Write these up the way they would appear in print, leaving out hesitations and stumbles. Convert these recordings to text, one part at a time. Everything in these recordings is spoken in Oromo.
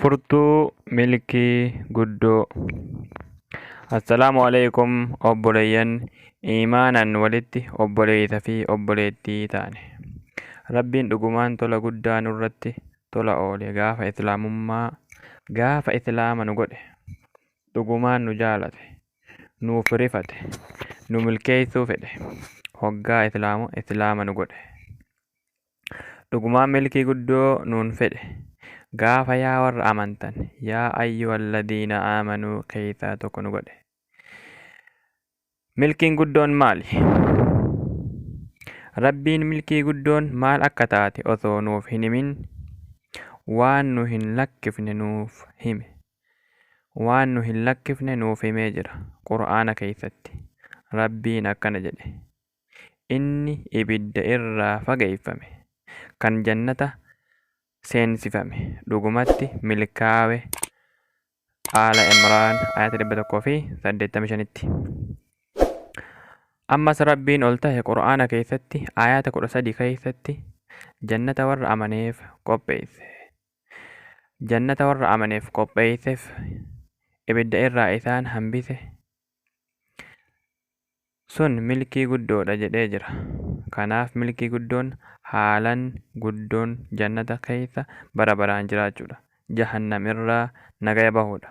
Furtuu milkii guddoo. Assalaamu alaikum obboleeyyan imaanaan walitti obboleeyyitaa fi obboleettii taane. Rabbiin dhugumaan tola guddaa nurratti tola oole gaafa islaama nu godhe, dhugumaan nu jaalate, nuuf rifate, nu milkeessuu fedhe, hoggaa islaama nu godhe. Dhugumaan milkii guddoo nuun fedhe. Gaafa yaa warra amantan, yaa ayyuhalladhiina aamanuu keessaa tokko nu godhe. Milkiin guddoon maali? Rabbiin milkii guddoon maal akka taate osoo nuuf hin himin waan nu hin lakkifne nuuf hime. Waan nu hin lakkifne nuuf himee jira Qur'aana keessatti. Rabbiin akkana jedhe. Inni ibidda irraa fageeffame, kan jannata seensifame, dhugumatti milkaawe. Aala Imraan ayata 185tti. Ammas Rabbiin ol tahe Qur'aana keessatti ayata 13 keessatti jannata warra amaneef qopheesse. Jannata warra amaneef qopheesseef ibidda irraa isaan hambise sun milkii guddoodha jedhee jira. Kanaaf milkii guddoon haalan guddoon jannata keessa bara baraan jiraachuudha. Jahannam irraa nagaya bahuudha.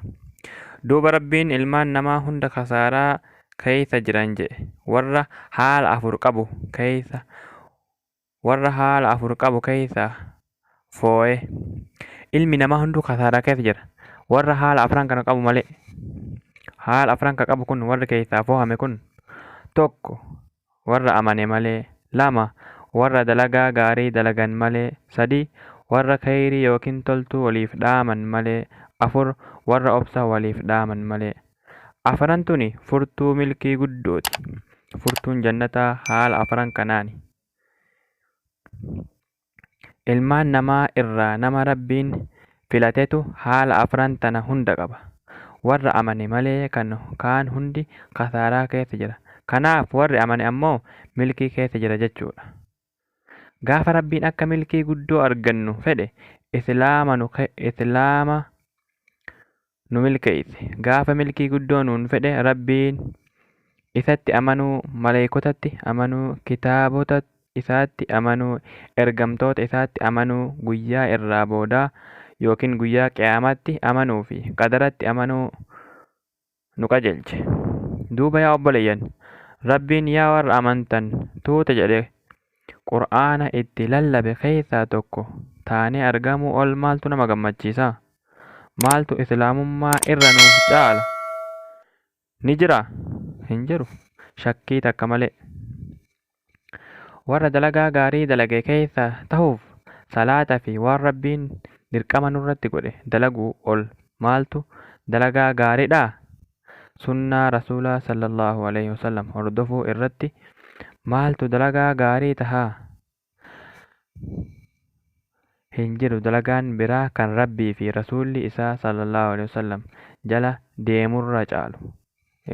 Duuba Rabbiin ilmaan namaa hunda kasaaraa keessa jiran jedhe. Warra haala afur qabu keessa foo'e. Ilmi namaa hunduu kasaaraa keessa jira. Warra haala afran kana qabu malee. Haala afran kan qabu kun warri keessaa foo'ame kun tokko warra amane malee, 2 warra dalagaa gaarii dalagan malee, 3 warra khayrii yookiin toltuu waliif dhaaman malee, 4 warra obsa waliif dhaaman malee. Afran tuni furtuu milkii guddooti. Furtuun jannataa haala afran kanaani. Ilmaan namaa irraa nama Rabbiin filatetu haala afran tana hunda qaba. Warra amane malee kaan hundi kasaaraa keessa jira. Kanaaf warri amane ammoo milkii keessa jira jechuudha. Gaafa Rabbiin akka milkii guddoo argannu fedhe islaama nu milkeesse. Gaafa milkii guddoo nuun fedhe Rabbiin isatti amanuu, maleekotatti amanuu, kitaabota isaatti amanuu, ergamtoota isaatti amanuu, guyyaa irraa boodaa yookiin guyyaa qiyaamatti amanuu fi qadaratti amanuu nu qajeelche. Duuba yaa obboleeyyan, Rabbiin yaa warra amantan tuuta jedhe Qur'aana itti lallabe keessaa tokko taanee argamuu ol maaltu nama gammachiisa? Maaltu islaamummaa irra nuuf caala? Ni jiraa? Hin jiru. Shakkii takka malee. Warra dalagaa gaarii dalage keessa tahuuf salaata fi waan Rabbiin dirqama nurratti godhe dalaguu ol maaltu dalagaa gaariidha? Sunnaa Rasuulaa sallallahu alaihi wasallam hordofuu irratti maaltu dalagaa gaarii tahaa? Hin jiru dalagaan biraa kan Rabbii fi Rasuulli isaa sallallahu alaihi wasallam jala deemurra caalu.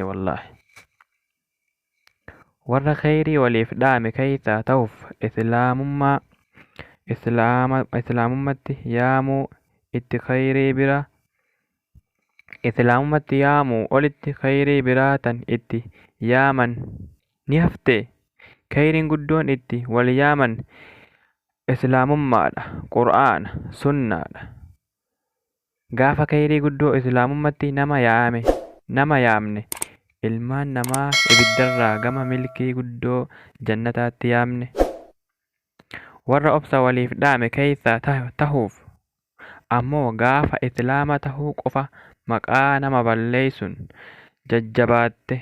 Wallaahi. Warra khayrii waliif dhaame keessaa ta'uuf islaamummaatti yaamuu itti khayrii bira islaamummaatti yaamuu olitti khayrii biraatan itti yaaman ni hafte. Khayriin guddoon itti wal yaaman islaamummaadha, Qur'aana, sunnaadha. Gaafa khayrii guddoo islaamummaatti nama yaamne ilmaan namaa ibiddarraa gama milkii guddoo jannataatti yaamne. Warra obsa waliif dhaame keessaa tahuuf ammoo gaafa islaama tahuu qofa maqaa nama balleeysuun jajjabaatte.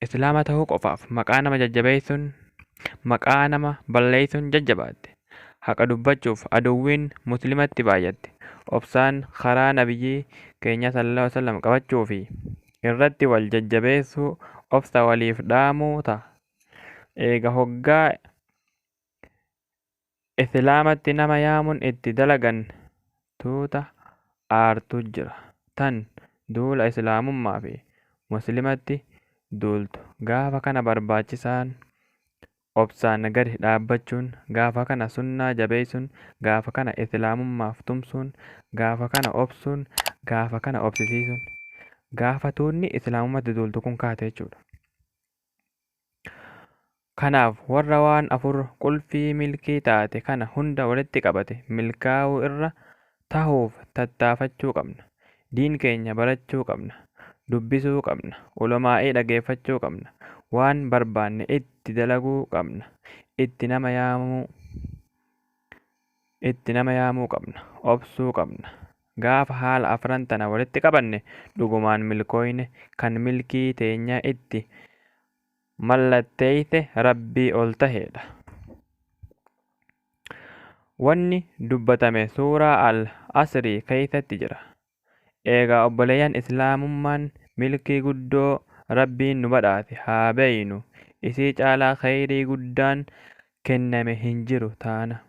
Islaama tahuu qofaaf maqaa nama balleeysuun jajjabaatte. Haqa dubbachuuf aduwwiin muslimatti baay'atte. Obsaan karaa nabiyyii keenya sallallahu alaihi wasallam qabachuu fi irratti wal jajjabeessuu obsa waliif dhaamuu ta'a. Eega hoggaa islaamatti nama yaamuun itti dalagan tuuta aartu jira. Tan duula islaamummaa fi muslimatti duultu. Gaafa kana barbaachisaan obsaan gadi dhaabbachuun, gaafa kana sunnaa jabeessuun, gaafa kana islaamummaaf tumsuun, gaafa kana obsuun, gaafa kana obsisiisuun. Gaafa tuunni islaamummaatti duultu kun kaate jechuudha. Kanaaf warra waan afur qulfii milkii taate kana hunda walitti qabate milkaa'uu irra tahuuf tattaafachuu qabna. Diin keenya barachuu qabna. Dubbisuu qabna. Ulumaa'ii dhageeffachuu qabna. Waan barbaanne itti dalaguu qabna. Itti nama yaamuu qabna. Obsuu qabna. Gaafa haala afran tana walitti qabanne dhugumaan milkooyne kan milkii teenya itti mallatteeyse Rabbii ol taheedha. Wanni dubbatame suuraa al-Asrii keeysatti jira. Eegaa obboleeyyan islaamummaan milkii guddoo Rabbiin nu badhaate haa beeynu. Isii caalaa kheyrii guddaan kenname hin jiru taana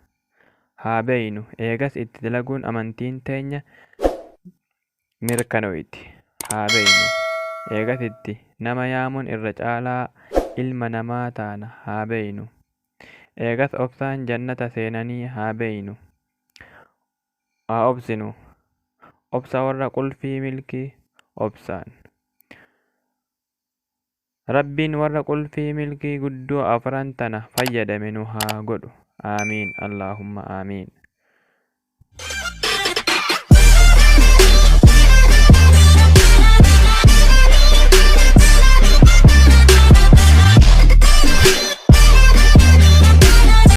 haa beeynu. Eegas itti dalaguun amantiin teenya mirkanoyti haa beeynu. Eegas itti nama yaamuun irra caalaa ilma namaa taana haa beeynu. Eegas obsaan jannata seenanii haa beeynu. Haa obsinu. Obsa warra qulfii milkii obsaan. Rabbiin warra qulfii milkii guddoo afran tana fayyadame nu haa godhu. Aamiin. Allaahumma aamiin.